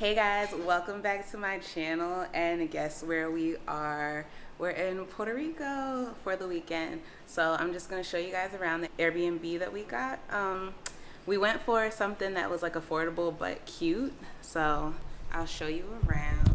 Hey guys, welcome back to my channel, and guess where we are? We're in Puerto Rico for the weekend. So I'm just gonna show you guys around the Airbnb that we got. We went for something that was like affordable but cute, so I'll show you around.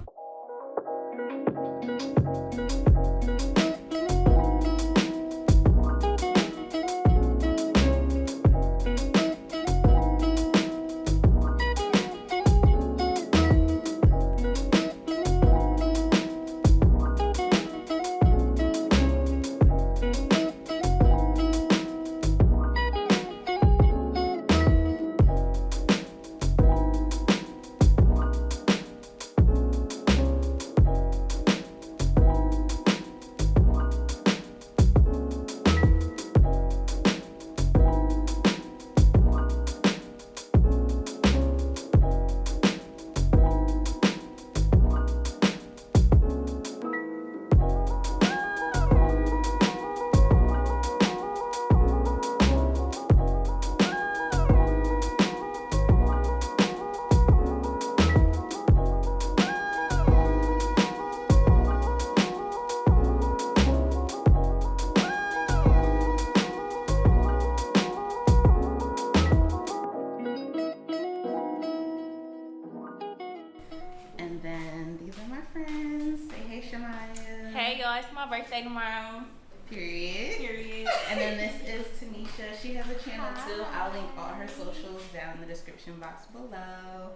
And then these are my friends. Say hey, Shemaya. Hey y'all, it's my birthday tomorrow. Period. And then this is Tanisha. She has a channel too. I'll link all her socials down in the description box below.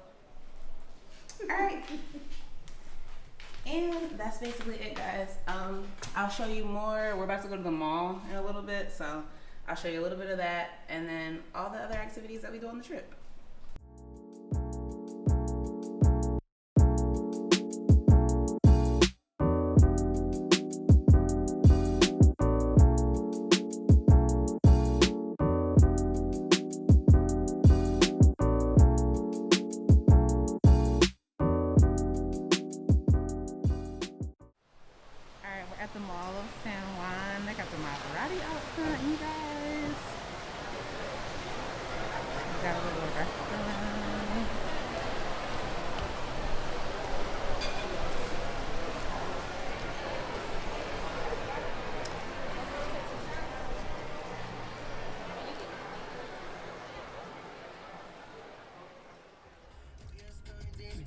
Alright. And that's basically it, guys. I'll show you more. We're about to go to the mall in a little bit, so I'll show you a little bit of that and then all the other activities that we do on the trip. At the Mall of San Juan. They got the Marmalade out front, you guys. We got a little restaurant.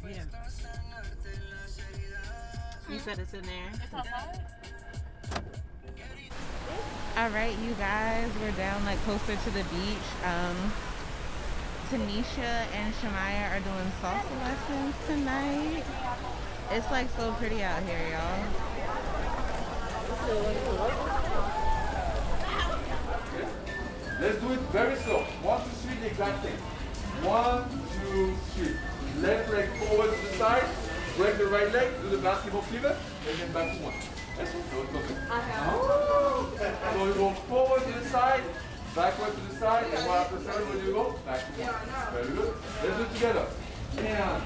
Yeah. You said it's in there? It's outside? All right, you guys, we're down like closer to the beach. Tanisha and Shemaya are doing salsa lessons tonight. It's like so pretty out here, y'all. Let's do it very slow. 1, 2, 3, the exact thing. 1, 2, 3. Left leg forward to the side. Break the right leg, do the basketball pivot, and then back to 1. That's it. No, it's okay. So you go forward to the side, backward to the side, and 1 after 7, where do you go? Back to 1. Very good. Let's do it together. And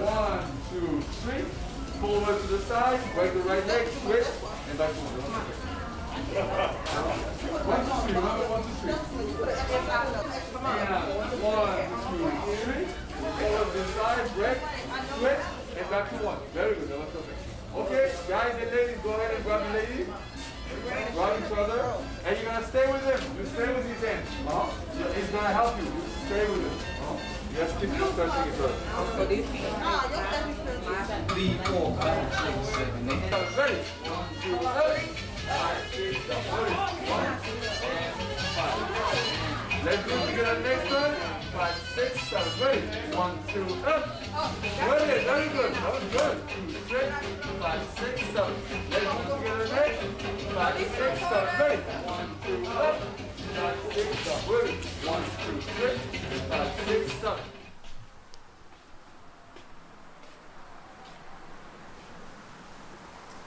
1, 2, 3. Forward to the side, break the right leg, switch, and back to 1. 1, 2, 3. Remember 1, 2, 3. And 1, 2, 3. Forward to the side, break, switch, and back to 1. Very good. That was perfect. Okay, guys and ladies, go ahead and grab the lady. Grab each other. And you're going to stay with him. You stay with his hand. He's going to help you. You stay with him. You have to keep touching each other. So these feet. 3, 4, 5, 6, 7, 8. Ready? 1, 2, 3. 5, 6, 7, 8. 1, 2, and 5. Let's do it together next one. 5, 6, 7, ready? 1, 2, up. Very good. That was good. 2, 3, 5, 6, 7. Let's do it together next. 5, 6, 7, ready? 1, 2, up. 5, 6, 7, ready? 1, 2, 3, 5, 6, 7.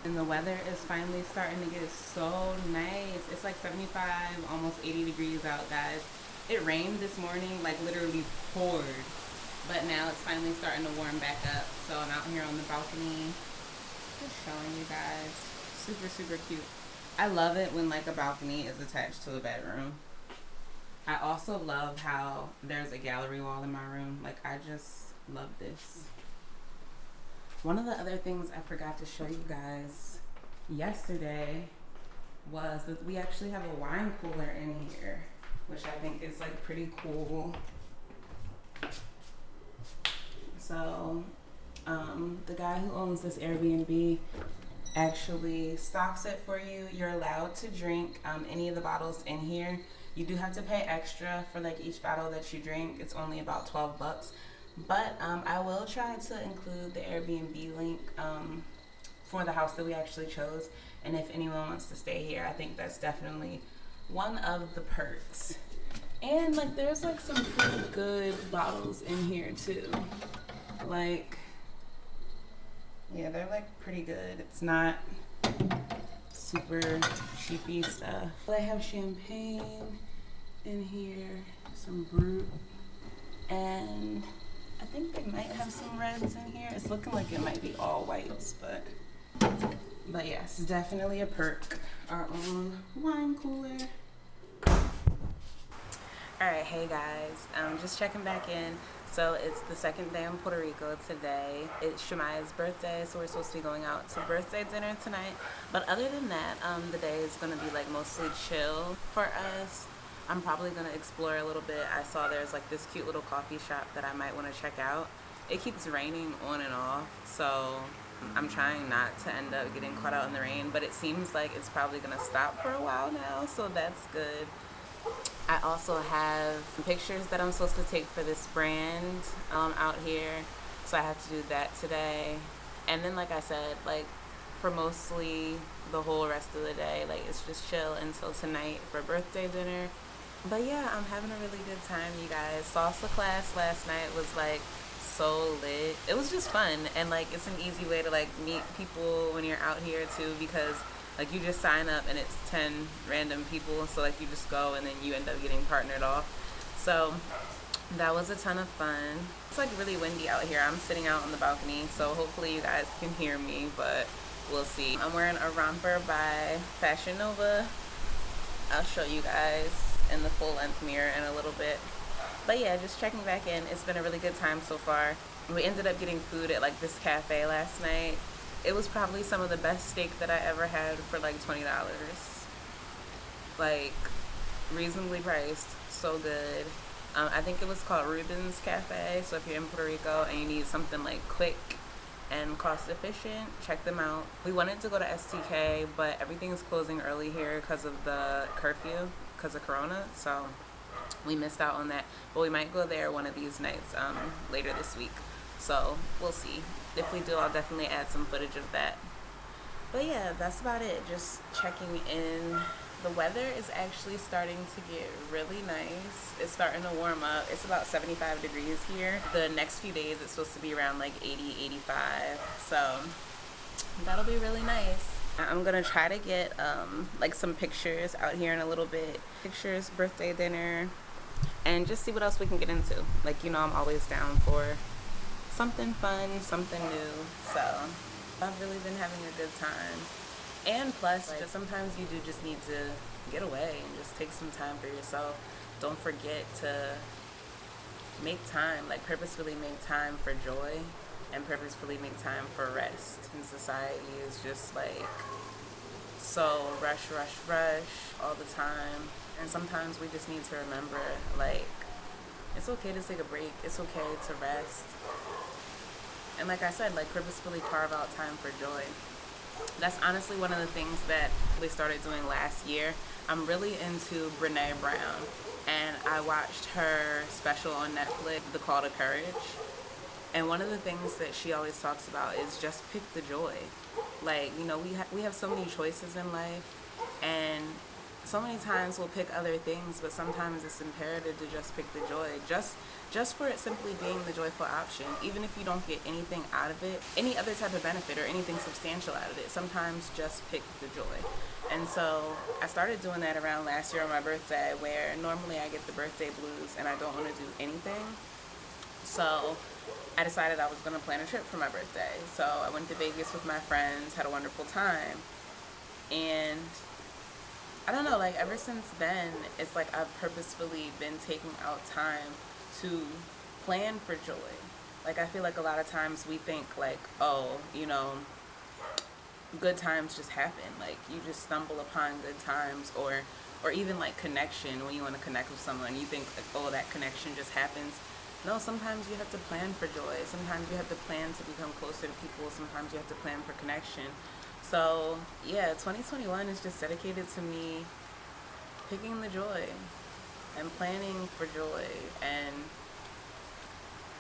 And the weather is finally starting to get so nice. It's like 75, almost 80 degrees out, guys. It rained this morning, like literally poured. But now it's finally starting to warm back up. So I'm out here on the balcony, just showing you guys. Super, super cute. I love it when like a balcony is attached to a bedroom. I also love how there's a gallery wall in my room. Like, I just love this. One of the other things I forgot to show you guys yesterday was that we actually have a wine cooler in here, which I think is like pretty cool. So the guy who owns this Airbnb actually stocks it for you. You're allowed to drink any of the bottles in here. You do have to pay extra for like each bottle that you drink. It's only about $12. But I will try to include the Airbnb link for the house that we actually chose. And if anyone wants to stay here, I think that's definitely one of the perks. And like there's like some pretty good bottles in here too. Like, yeah, they're like pretty good. It's not super cheapy stuff. They have champagne in here, some brut, and I think they might have some reds in here. It's looking like it might be all whites, but yes, definitely a perk. Our own wine cooler. All right, hey guys, just checking back in. So it's the second day in Puerto Rico today. It's Shemaya's birthday, so we're supposed to be going out to birthday dinner tonight. But other than that, the day is gonna be like mostly chill for us. I'm probably gonna explore a little bit. I saw there's like this cute little coffee shop that I might wanna check out. It keeps raining on and off, so I'm trying not to end up getting caught out in the rain, but it seems like it's probably gonna stop for a while now, so that's good. I also have pictures that I'm supposed to take for this brand out here, so I have to do that today. And then like I said, like for mostly the whole rest of the day, like it's just chill until tonight for birthday dinner. But yeah, I'm having a really good time, you guys. Salsa class last night was like so lit. It was just fun, and like it's an easy way to like meet people when you're out here too, because like you just sign up and it's 10 random people, so like you just go and then you end up getting partnered off. So that was a ton of fun. It's like really windy out here. I'm sitting out on the balcony, so hopefully you guys can hear me, but we'll see. I'm wearing a romper by Fashion Nova. I'll show you guys in the full length mirror in a little bit. But yeah, just checking back in. It's been a really good time so far. We ended up getting food at like this cafe last night. It was probably some of the best steak that I ever had for like $20. Like reasonably priced, so good. I think it was called Ruben's Cafe. So if you're in Puerto Rico and you need something like quick and cost efficient, check them out. We wanted to go to STK, but everything's closing early here because of the curfew, because of Corona. So we missed out on that, but we might go there one of these nights later this week. So we'll see. If we do, I'll definitely add some footage of that. But yeah, that's about it. Just checking in. The weather is actually starting to get really nice. It's starting to warm up. It's about 75 degrees here. The next few days it's supposed to be around like 80, 85. So that'll be really nice. I'm gonna try to get like some pictures out here in a little bit. Pictures, birthday dinner, and just see what else we can get into. Like, you know, I'm always down for something fun, something new. So I've really been having a good time. And plus, like, sometimes you do just need to get away and just take some time for yourself. Don't forget to make time, like purposefully make time for joy and purposefully make time for rest. And society is just like so rush, rush, rush all the time. And sometimes we just need to remember, like, it's okay to take a break. It's okay to rest. And like I said, like purposefully carve out time for joy. That's honestly one of the things that we started doing last year. I'm really into Brene Brown, and I watched her special on Netflix, The Call to Courage. And one of the things that she always talks about is just pick the joy. Like, you know, we have so many choices in life, and so many times we'll pick other things, but sometimes it's imperative to just pick the joy. Just for it simply being the joyful option, even if you don't get anything out of it, any other type of benefit or anything substantial out of it, sometimes just pick the joy. And so I started doing that around last year on my birthday, where normally I get the birthday blues and I don't want to do anything. So I decided I was going to plan a trip for my birthday. So I went to Vegas with my friends, had a wonderful time. And I don't know, like ever since then, it's like I've purposefully been taking out time to plan for joy. Like, I feel like a lot of times we think like, oh, you know, good times just happen. Like, you just stumble upon good times, or even like connection. When you want to connect with someone, you think like, oh, that connection just happens. No, sometimes you have to plan for joy. Sometimes you have to plan to become closer to people. Sometimes you have to plan for connection. So yeah, 2021 is just dedicated to me picking the joy and planning for joy and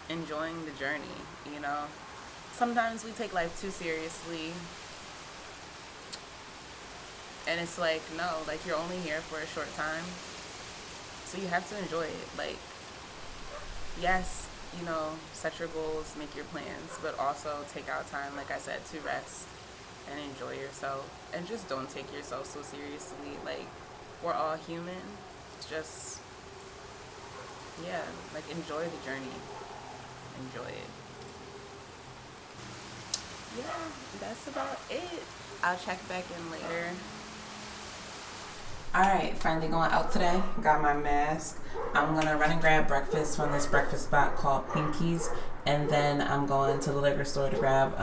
enjoying the journey, you know. Sometimes we take life too seriously, and it's like, no, like, you're only here for a short time, so you have to enjoy it. Like, yes, you know, set your goals, make your plans, but also take out time, like I said, to rest and enjoy yourself, and just don't take yourself so seriously. Like, we're all human. Just, yeah, like, enjoy the journey. Enjoy it. Yeah, that's about it. I'll check back in later. Alright, finally going out today. Got my mask. I'm gonna run and grab breakfast from this breakfast spot called Pinky's, and then I'm going to the liquor store to grab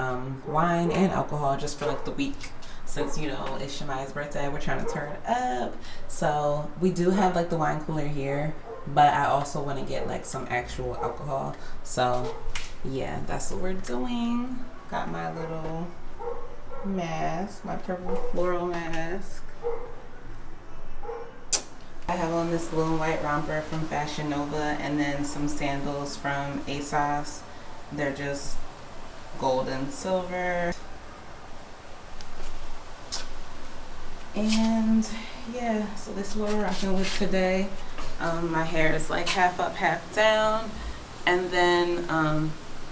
wine and alcohol just for like the week, since, you know, it's Shemaiah's birthday. We're trying to turn up, so we do have like the wine cooler here, but I also want to get like some actual alcohol. So yeah, that's what we're doing. Got my little mask, my purple floral mask. I have on this blue and white romper from Fashion Nova, and then some sandals from ASOS. They're just gold and silver. And yeah, so this is what we're rocking with today. My hair is like half up, half down. And then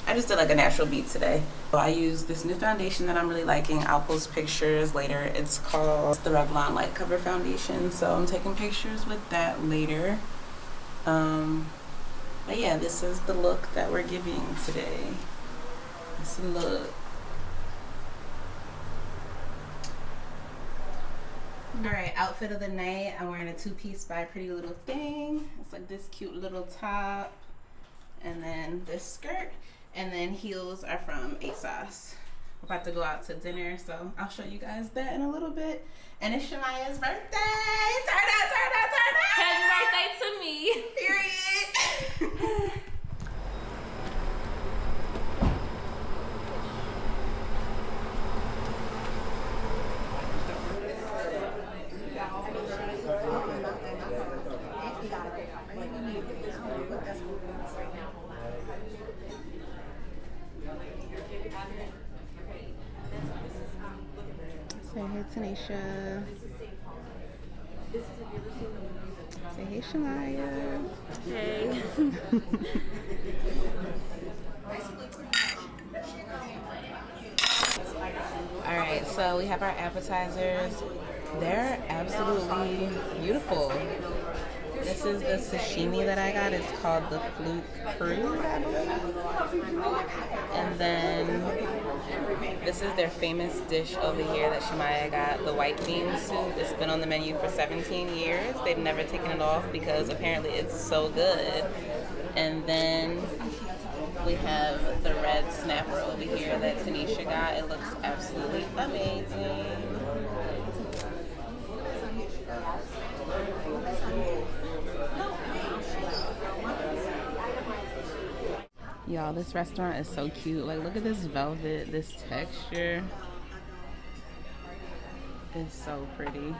I just did like a natural beat today. So I use this new foundation that I'm really liking. I'll post pictures later. It's called the Revlon Light Cover Foundation. So I'm taking pictures with that later. But yeah, this is the look that we're giving today. This look. Alright, outfit of the night. I'm wearing a two-piece by Pretty Little Thing. It's like this cute little top, and then this skirt, and then heels are from ASOS. We're about to go out to dinner, so I'll show you guys that in a little bit. And it's Shemaiah's birthday! Turn out, turn out, turn out! Happy birthday to me! Period! Say hey, Tanisha. Say hey, Shemaiah. Hey. Alright, so we have our appetizers. They're absolutely beautiful. This is the sashimi that I got. It's called the Fluke Crude, I believe. And then this is their famous dish over here that Shemaiah got, the white bean soup. It's been on the menu for 17 years. They've never taken it off because apparently it's so good. And then we have the red snapper over here that Tanisha got. It looks absolutely amazing. Y'all, this restaurant is so cute. Like, look at this velvet, this texture. It's so pretty.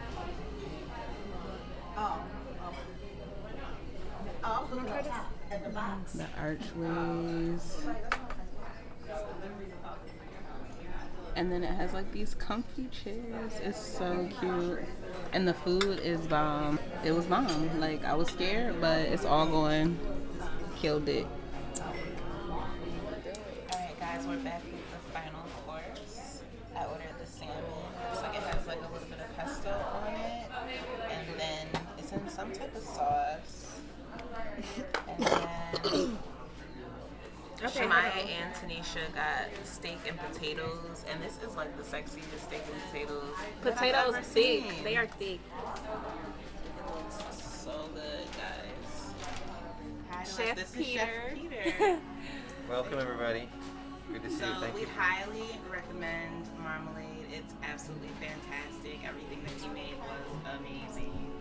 The archways. And then it has like these comfy chairs. It's so cute. And the food is bomb. It was bomb. Like, I was scared, but it's all going. Killed it. Alright guys, we're back with the final course. I ordered the salmon. Looks like it has like a little bit of pesto on it. And then it's in some type of sauce. And then Shemaiah and Tanisha got steak and potatoes, and this is like the sexiest steak and potatoes. Potatoes thick. They are thick. It looks so good, guys. Chef This is Peter. Chef Peter. Welcome everybody. Good to see you. Thank We you. highly recommend Marmalade. It's absolutely fantastic. Everything that he made was amazing.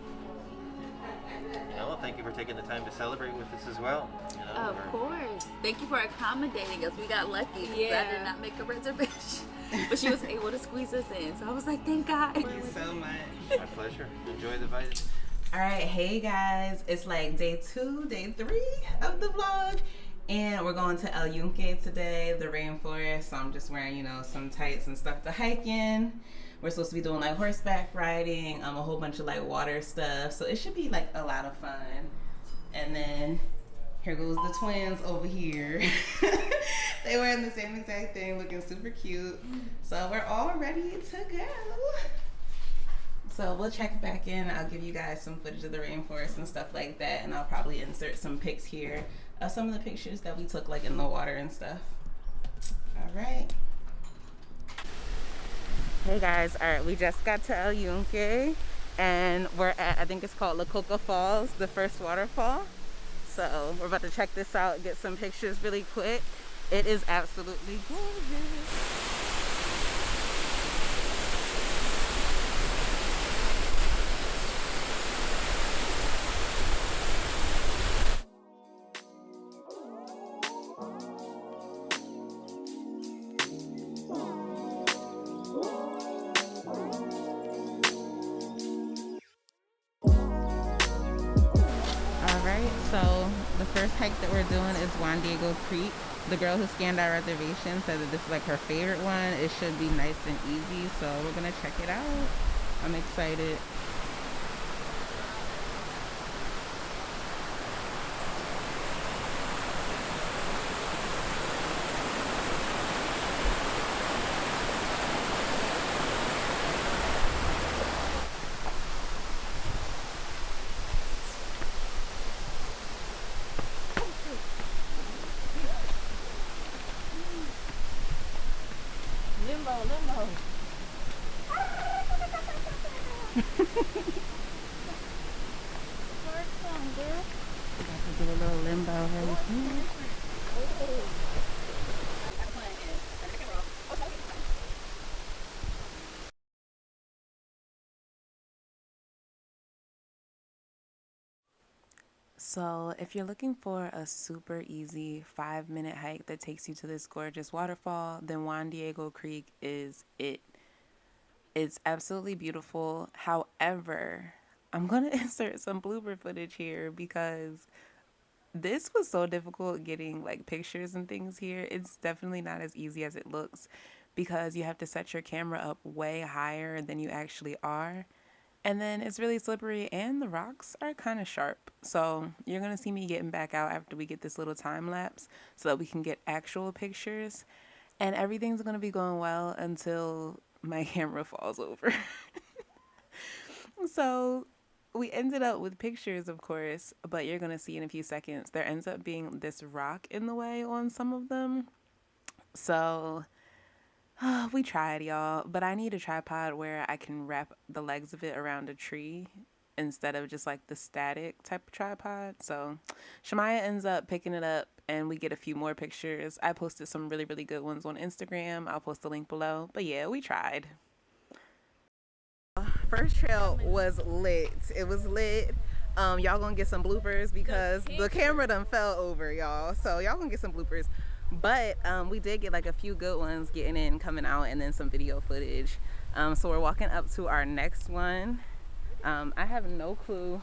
Thank you for taking the time to celebrate with us as well. Of course. Thank you for accommodating us. We got lucky. Yeah. I did not make a reservation. But she was able to squeeze us in. So I was like, thank God. Thank you so much. My pleasure. Enjoy the vitamins. All right, hey guys. It's like day 2, day 3 of the vlog. And we're going to El Yunque today, the rainforest. So I'm just wearing, some tights and stuff to hike in. We're supposed to be doing like horseback riding, a whole bunch of like water stuff. So it should be like a lot of fun. And then here goes the twins over here. They wearing the same exact thing, looking super cute. So we're all ready to go. So we'll check back in. I'll give you guys some footage of the rainforest and stuff like that. And I'll probably insert some pics here. Some of the pictures that we took like in the water and stuff. All right. Hey guys, all right, we just got to El Yunque and we're at, I think it's called La Coca Falls, the first waterfall. So we're about to check this out, get some pictures really quick. It is absolutely gorgeous. So the first hike that we're doing is Juan Diego Creek. The girl who scanned our reservation said that this is like her favorite one. It should be nice and easy, so we're gonna check it out. I'm excited. Limbo. About to do a little limbo right here. So if you're looking for a super easy 5-minute hike that takes you to this gorgeous waterfall, then Juan Diego Creek is it. It's absolutely beautiful. However, I'm going to insert some blooper footage here because this was so difficult getting like pictures and things here. It's definitely not as easy as it looks because you have to set your camera up way higher than you actually are. And then it's really slippery and the rocks are kind of sharp. So you're going to see me getting back out after we get this little time lapse so that we can get actual pictures. And everything's going to be going well until my camera falls over. So we ended up with pictures, of course, but you're going to see in a few seconds. There ends up being this rock in the way on some of them. So we tried, y'all, but I need a tripod where I can wrap the legs of it around a tree instead of just like the static type of tripod. So Shamaya ends up picking it up and we get a few more pictures. I posted some really, really good ones on Instagram. I'll post the link below. But yeah, we tried. First trail was lit. It was lit. Y'all gonna get some bloopers because the camera done fell over, y'all. So y'all gonna get some bloopers. But we did get like a few good ones getting in, coming out, and then some video footage. So we're walking up to our next one. I have no clue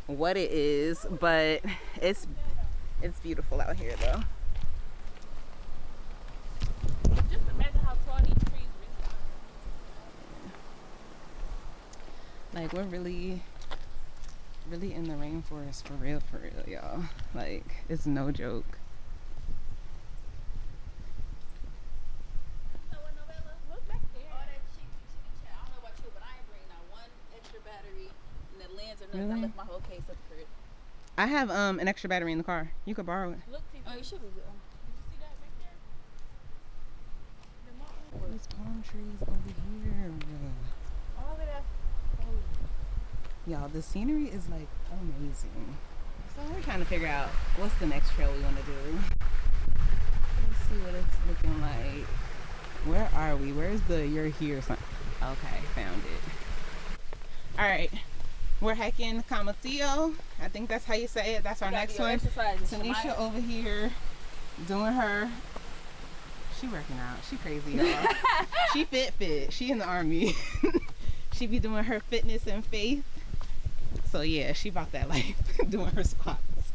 what it is, but it's beautiful out here though. Just imagine how tall these trees really are. Like we're really in the rainforest for real, y'all. Like it's no joke. Really? I left my whole case at the crib. I have an extra battery in the car. You could borrow it. Look, oh, you should be good. Did you see that right there? There's palm trees over here. All of that. Y'all, the scenery is like amazing. So we're trying to figure out what's the next trail we want to do. see what it's looking like. Where are we? Where's the "you're here" sign? Okay, found it. All right, we're hiking Camatillo. I think that's how you say it. That's our next one. Tanisha over here doing her. She working out. She crazy, y'all. She fit. She in the army. She be doing her fitness and faith. So yeah, she about that life, doing her squats.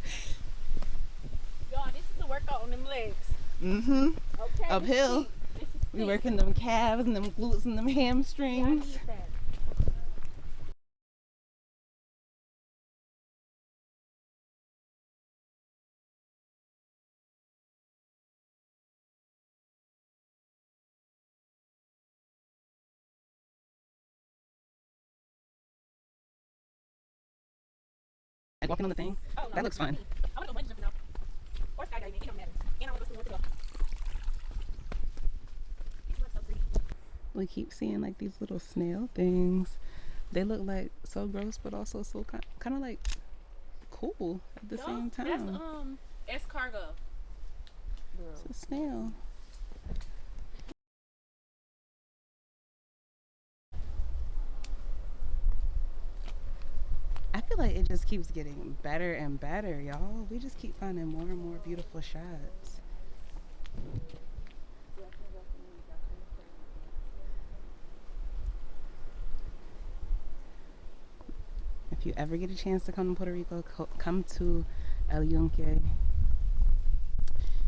Y'all, this is a workout on them legs. Mm-hmm. Okay. Uphill. We working them calves and them glutes and them hamstrings. Like walking on the thing. Oh, that looks fun. I want to go bungee jumping now. Or skydiving. It don't matter. And I want to go see where to go. These look so pretty. We keep seeing like these little snail things. They look like so gross, but also so kind of like cool at the same time. That's escargot. It's a snail. I feel like it just keeps getting better and better, y'all. We just keep finding more and more beautiful shots. If you ever get a chance to come to Puerto Rico, come to El Yunque.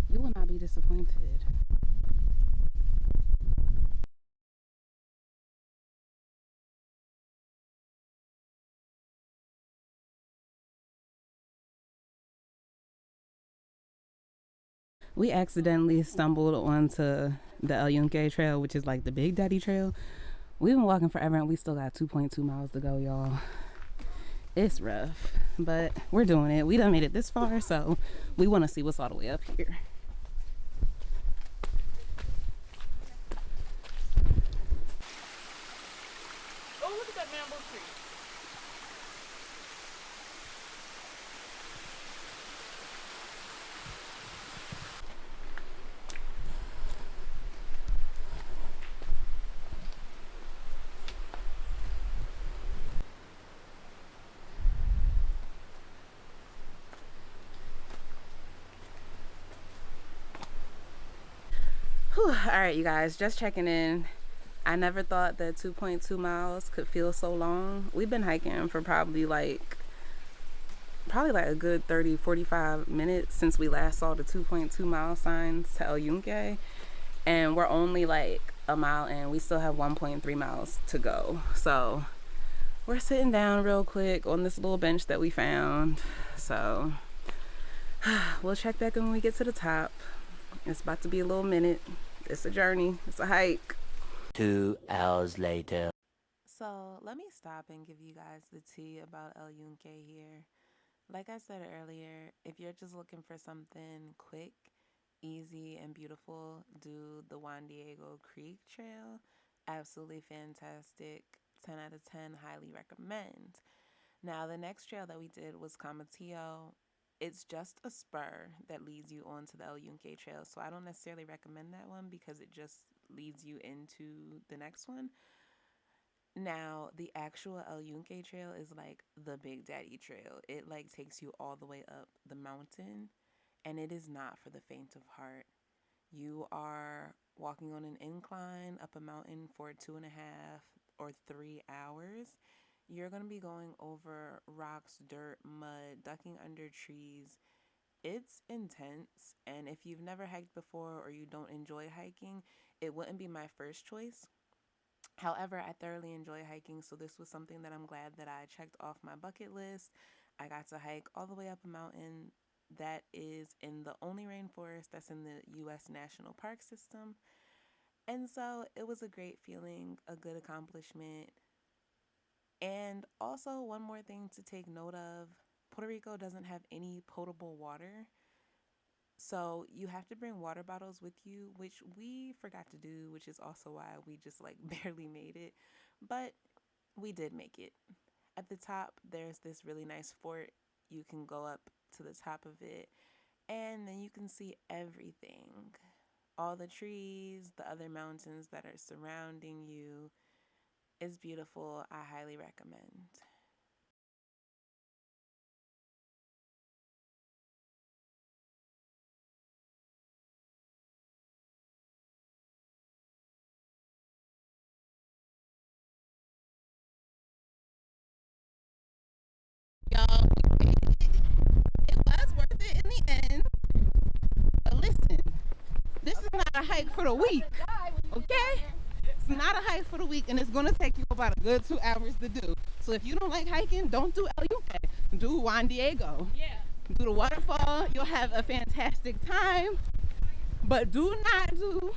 You will not be disappointed. We accidentally stumbled onto the El Yunque Trail, which is like the Big Daddy Trail. We've been walking forever and we still got 2.2 miles to go, y'all. It's rough, but we're doing it. We done made it this far, so we want to see what's all the way up here. Oh, look at that bamboo tree. Whew. All right, you guys, just checking in. I never thought that 2.2 miles could feel so long. We've been hiking for probably like a good 30-45 minutes since we last saw the 2.2 mile signs to El Yunque, and we're only like a mile in. We still have 1.3 miles to go, so we're sitting down real quick on this little bench that we found. So we'll check back in when we get to the top. It's about to be a little minute. It's a journey. It's a hike. 2 hours later. So let me stop and give you guys the tea about El Yunque here. Like I said earlier, if you're just looking for something quick, easy, and beautiful, do the Juan Diego Creek Trail. Absolutely fantastic. 10 out of 10, highly recommend. Now, the next trail that we did was Camatillo. It's just a spur that leads you onto the El Yunque Trail, so I don't necessarily recommend that one because it just leads you into the next one. Now, the actual El Yunque Trail is like the Big Daddy Trail. It like takes you all the way up the mountain, and it is not for the faint of heart. You are walking on an incline up a mountain for 2.5 or 3 hours. You're going to be going over rocks, dirt, mud, ducking under trees. It's intense, and if you've never hiked before or you don't enjoy hiking, it wouldn't be my first choice. However, I thoroughly enjoy hiking, so this was something that I'm glad that I checked off my bucket list. I got to hike all the way up a mountain that is in the only rainforest that's in the U.S. National Park System. And so it was a great feeling, a good accomplishment. And also, one more thing to take note of, Puerto Rico doesn't have any potable water. So you have to bring water bottles with you, which we forgot to do, which is also why we just like barely made it. But we did make it. At the top, there's this really nice fort. You can go up to the top of it, and then you can see everything. all the trees, the other mountains that are surrounding you. It's beautiful. I highly recommend. Y'all, it was worth it in the end. But listen, this is not a hike for the week, okay? It's not a hike for the week, and it's gonna take you about a good 2 hours to do. So if you don't like hiking, don't do El Yunque. Do Juan Diego. Yeah. Do the waterfall. You'll have a fantastic time. But do not do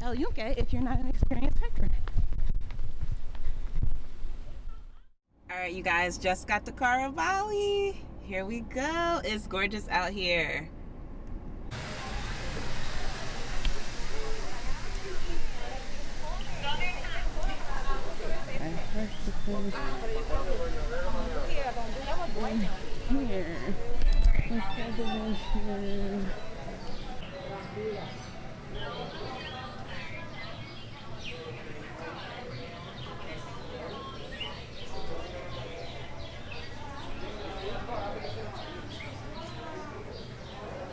El Yunque if you're not an experienced hiker. All right, you guys, just got to Carabali. Here we go. It's gorgeous out here.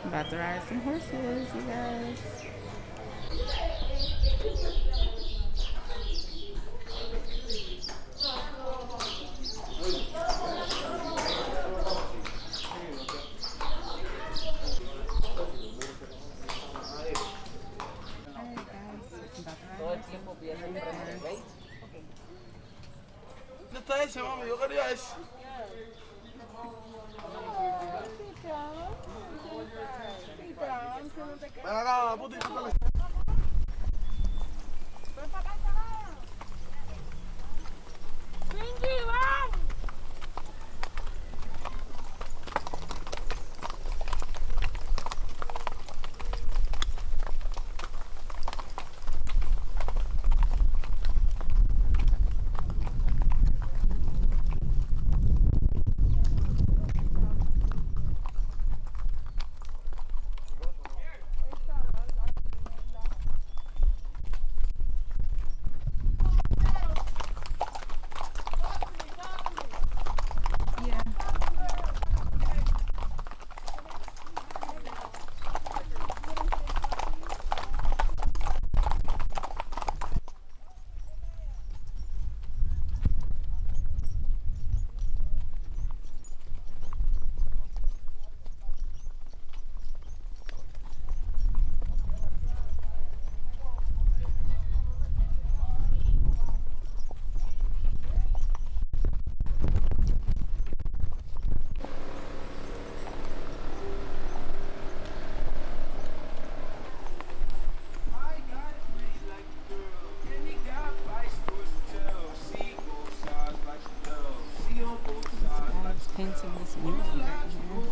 About to ride some horses, you guys. ¿Dónde está ese, mami? Yo quería ese. Ven acá, puti, Painting this music right here.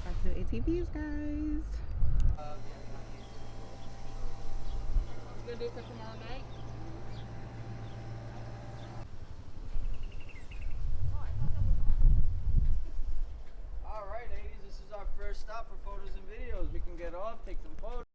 Back to the ATVs, guys. Gonna do it for tomorrow night. All right, ladies, this is our first stop for photos and videos. We can get off, take some photos.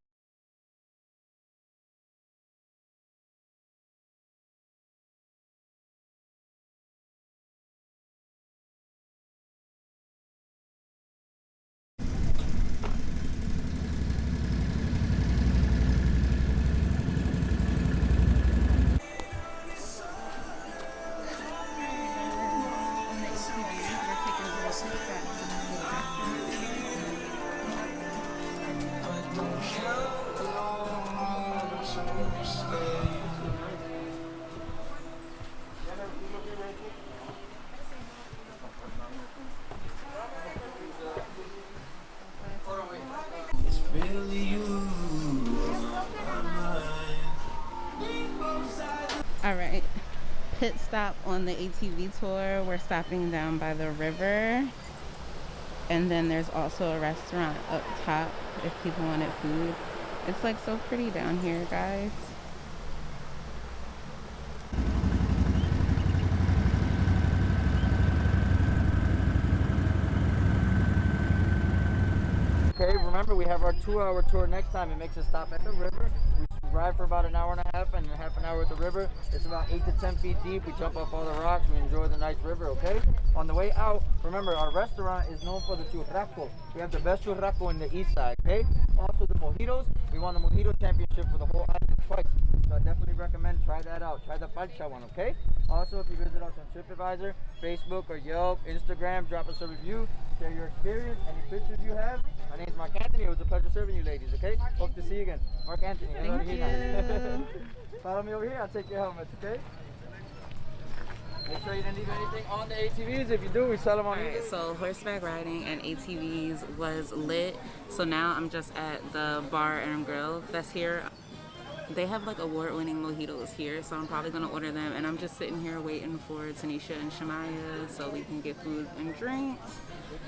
All right. pit stop on the ATV tour. We're stopping down by the river. And then there's also a restaurant up top if people wanted food. It's like so pretty down here, guys. Okay, remember we have our 2-hour tour next time. It makes a stop at the river. We ride for about an hour and a half, and half an hour at the river. It's about 8 to 10 feet deep. We jump off all the rocks. We enjoy the nice river, okay? On the way out, remember our restaurant is known for the churrasco. We have the best churrasco in the east side, okay? Also the mojitos. We won the mojito championship for the whole island twice. So I definitely recommend try that out. Try the parcha one, okay? Also, if you visit us on TripAdvisor, Facebook, or Yelp, Instagram, drop us a review. Share your experience, any pictures you have. My name's Mark Anthony. It was a pleasure serving you ladies, okay? Hope to see you again. Mark Anthony. Thank you. Follow me over here. I'll take your helmets, okay? Make sure you didn't leave anything on the ATVs. If you do, we sell them on Alright, so horseback riding and ATVs was lit. So now I'm just at the bar and grill that's here. They have like award-winning mojitos here, so I'm probably gonna order them. And I'm just sitting here waiting for Tanisha and Shamaya so we can get food and drinks.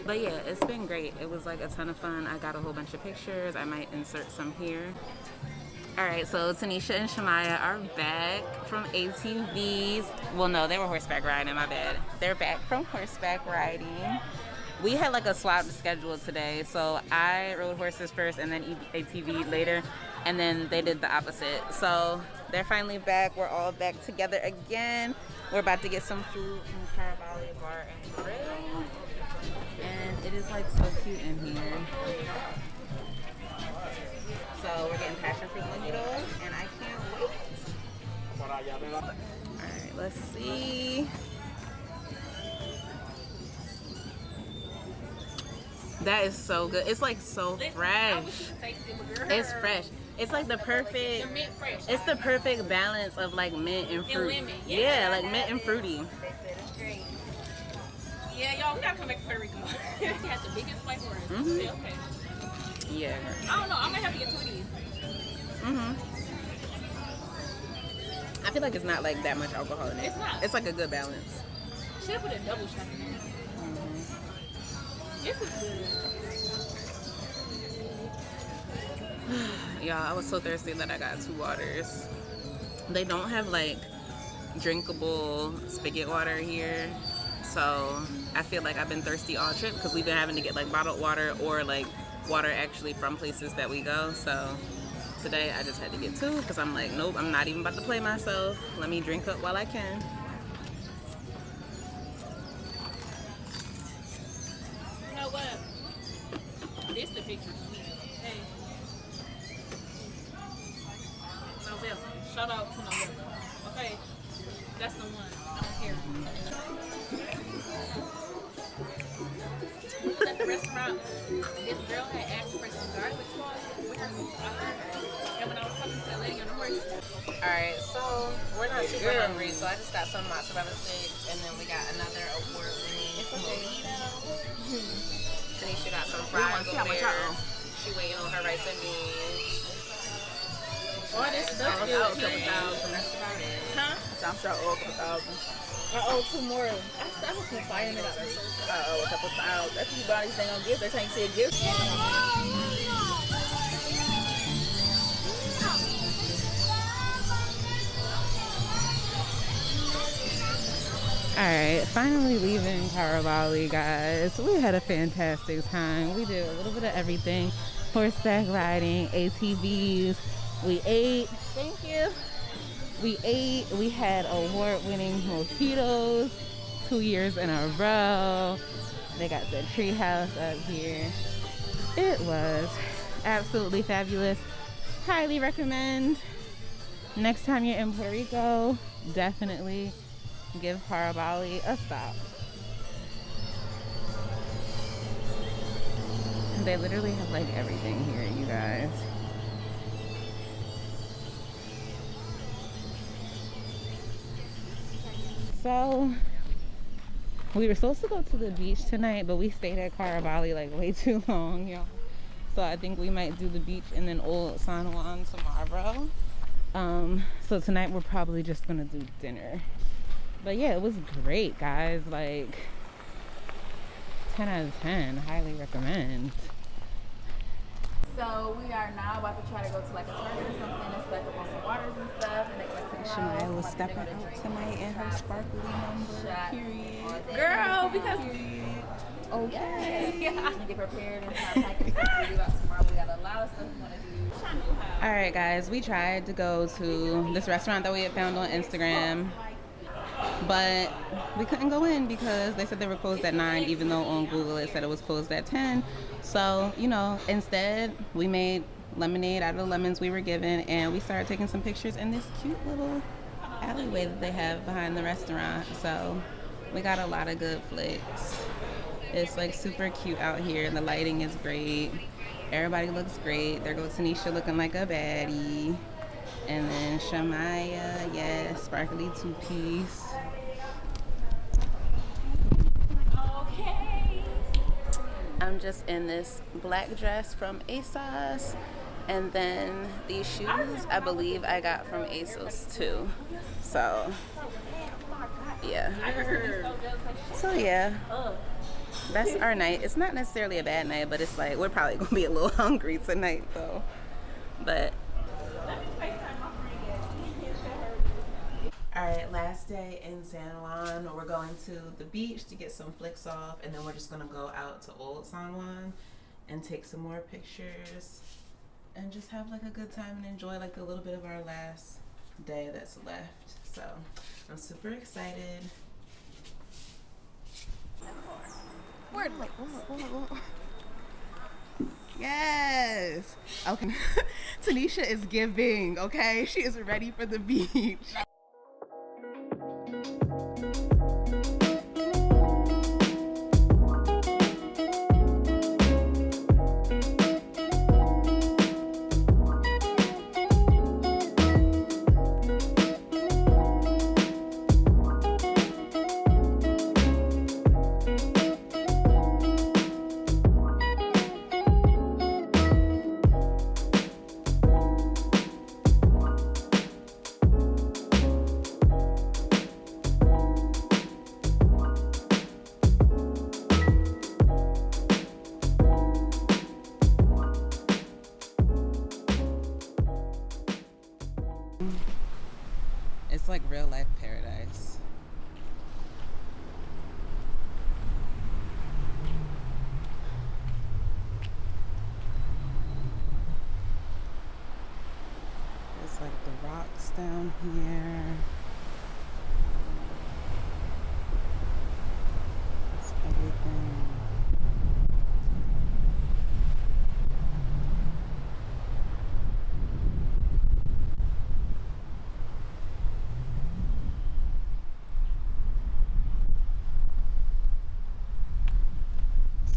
But yeah, it's been great. It was like a ton of fun. I got a whole bunch of pictures. I might insert some here. Alright, so Tanisha and Shamaya are back from ATVs. Well, no, they were horseback riding, my bad. They're back from horseback riding. We had like a swap schedule today, so I rode horses first and then ATV later, and then they did the opposite. So they're finally back. We're all back together again. We're about to get some food from Carabali Bar and Grill. And it is like so cute in here. So we're getting passion fruit mojitos, and I can't wait. Alright, let's see. That is so good. It's like so fresh. It's fresh. It's like the perfect. It's the perfect balance of like mint and fruit. And lemon. Yeah, like mint and fruity. Yeah, y'all, we gotta come back to Puerto Rico. We had the biggest white horse. Mhm. Yeah, okay. Yeah. I don't know. I might have to get 2 of these. I feel like it's not like that much alcohol in it. It's not. It's like a good balance. Should have put a double shot in there. This is good. Y'all, I was so thirsty that I got 2 waters. They don't have like drinkable spigot water here, so I feel like I've been thirsty all trip because we've been having to get like bottled water or like water actually from places that we go. So today I just had to get 2 because I'm like, nope, I'm not even about to play myself. Let me drink up while I can. You know what? This the picture for me. Hey. Novella. Shout out to Novella. Okay. That's the one. I don't care. We was at the restaurant. This girl had asked for some garlic sauce with her food. And when I was talking to that lady on the horse. Alright, so we're not super hungry, so I just got some mozzarella sticks, and then we got another award-winning mojito. Tanisha got some fries over there. She waiting on her rice and beans. All this stuff I still owe a couple here. thousand. That's about it. Huh? So I'm sure I owe a couple thousand. I owe 2 more. I was complaining about this. I owe a couple thousand. That's what you buy anything on gifts. That's how you say a gift. Alright, finally leaving Carabali, guys. We had a fantastic time. We did a little bit of everything. Horseback riding, ATVs. We ate. Thank you. We ate. We had award-winning mojitos 2 years in a row. They got the treehouse up here. It was absolutely fabulous. Highly recommend. Next time you're in Puerto Rico, definitely give Carabali a stop. They literally have like everything here, you guys. So we were supposed to go to the beach tonight, but we stayed at Carabali like way too long, y'all. So I think we might do the beach and then Old San Juan tomorrow. So tonight we're probably just gonna do dinner. But yeah, it was great, guys. Like 10 out of 10. Highly recommend. So we are now about to try to go to like a tournament or something and stack up on some waters and stuff and make like some Shania was stepping out tonight in her sparkly number. Period. Girl, because Okay. yeah. Get prepared and start packing stuff to do out tomorrow. We got a lot of stuff we want to do. All right, guys. We tried to go to this restaurant that we had found on Instagram, but we couldn't go in because they said they were closed at 9, even though on Google it said it was closed at 10. So, you know, instead we made lemonade out of the lemons we were given, and we started taking some pictures in this cute little alleyway that they have behind the restaurant. So we got a lot of good flicks. It's like super cute out here. The lighting is great. Everybody looks great. There goes Tanisha looking like a baddie. And then Shamaya, yes, sparkly two-piece. Okay. I'm just in this black dress from ASOS. And then these shoes, I believe I got from ASOS too. So, yeah. So, yeah. That's our night. It's not necessarily a bad night, but it's like we're probably gonna be a little hungry tonight though. But alright, last day in San Juan. We're going to the beach to get some flicks off, and then we're just gonna go out to Old San Juan and take some more pictures and just have like a good time and enjoy like a little bit of our last day that's left. So I'm super excited. Yes. Okay. Tanisha is giving, okay? She is ready for the beach. It's like real life paradise. There's like the rocks down here. It's everything.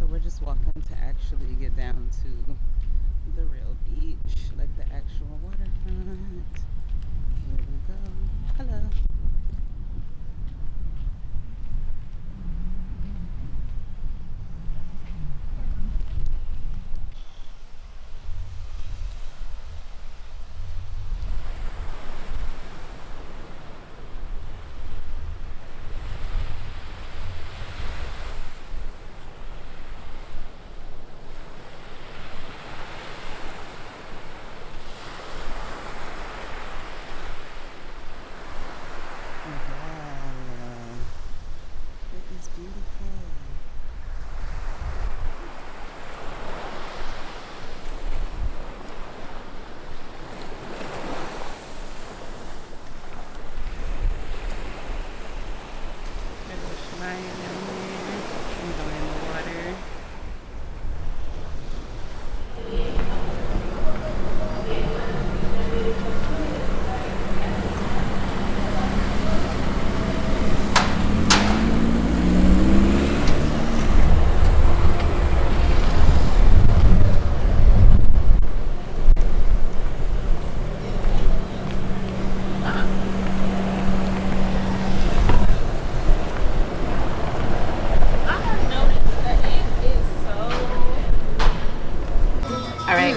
We're just walking to actually get down to the real beach, like the actual waterfront. Here we go. Hello.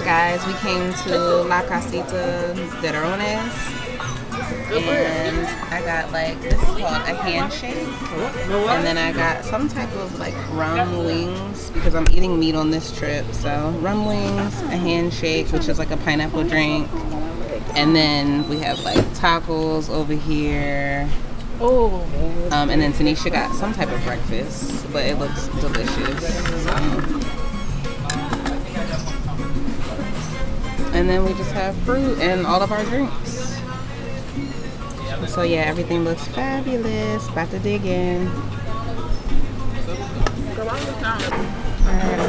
Guys, we came to La Casita de Rones. And I got like, this is called a handshake. And then I got some type of like rum wings because I'm eating meat on this trip. So rum wings, a handshake, which is like a pineapple drink. And then we have like tacos over here. Oh. And then Tanisha got some type of breakfast, but it looks delicious. And then we just have fruit and all of our drinks. So yeah, everything looks fabulous. About to dig in. Alright,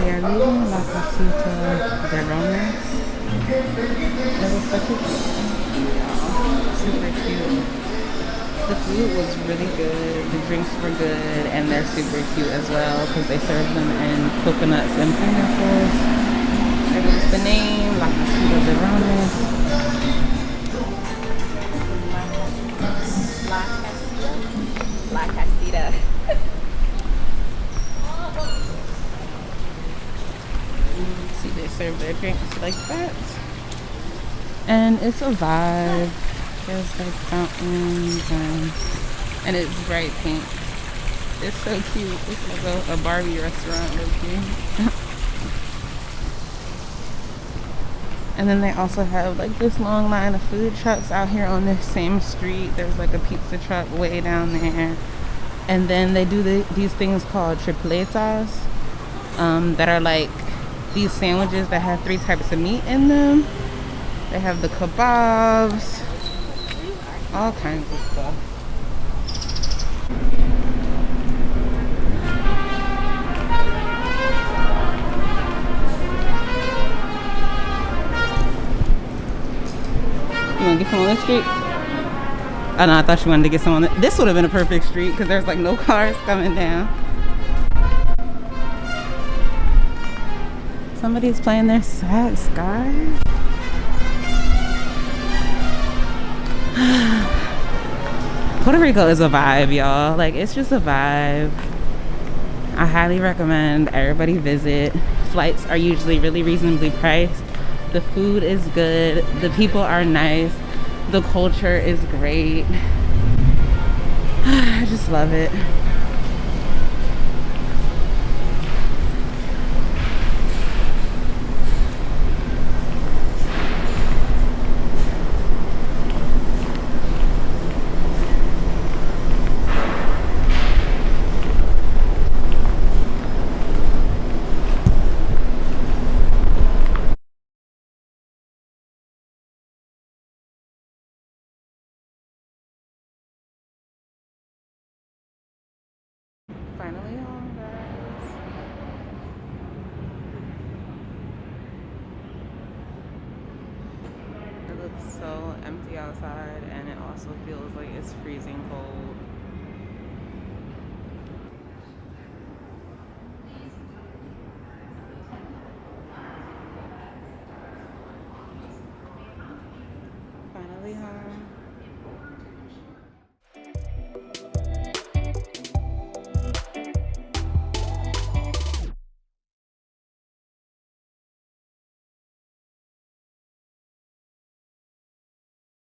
we are leaving La Casita de Rones. It was such a super cute. The food was really good, the drinks were good, and they're super cute as well because they serve them in coconuts and pineapples. There was the name, La Casita de Rones. La Casita. See, they serve their drinks like that. And it's a vibe. There's like fountains and it's bright pink. It's so cute. It's like a Barbie restaurant looking. And then they also have like this long line of food trucks out here on this same street. There's like a pizza truck way down there. And then they do these things called tripletas that are like these sandwiches that have 3 types of meat in them. They have the kebabs, all kinds of stuff. You want to get some on this street? Oh no, I thought you wanted to get some on this. This would have been a perfect street because there's like no cars coming down. Somebody's playing their sax, guys. Puerto Rico is a vibe, y'all. Like, it's just a vibe. I highly recommend everybody visit. Flights are usually really reasonably priced. The food is good. The people are nice. The culture is great. I just love it. Finally home, guys. It looks so empty outside, and it also feels like it's freezing cold.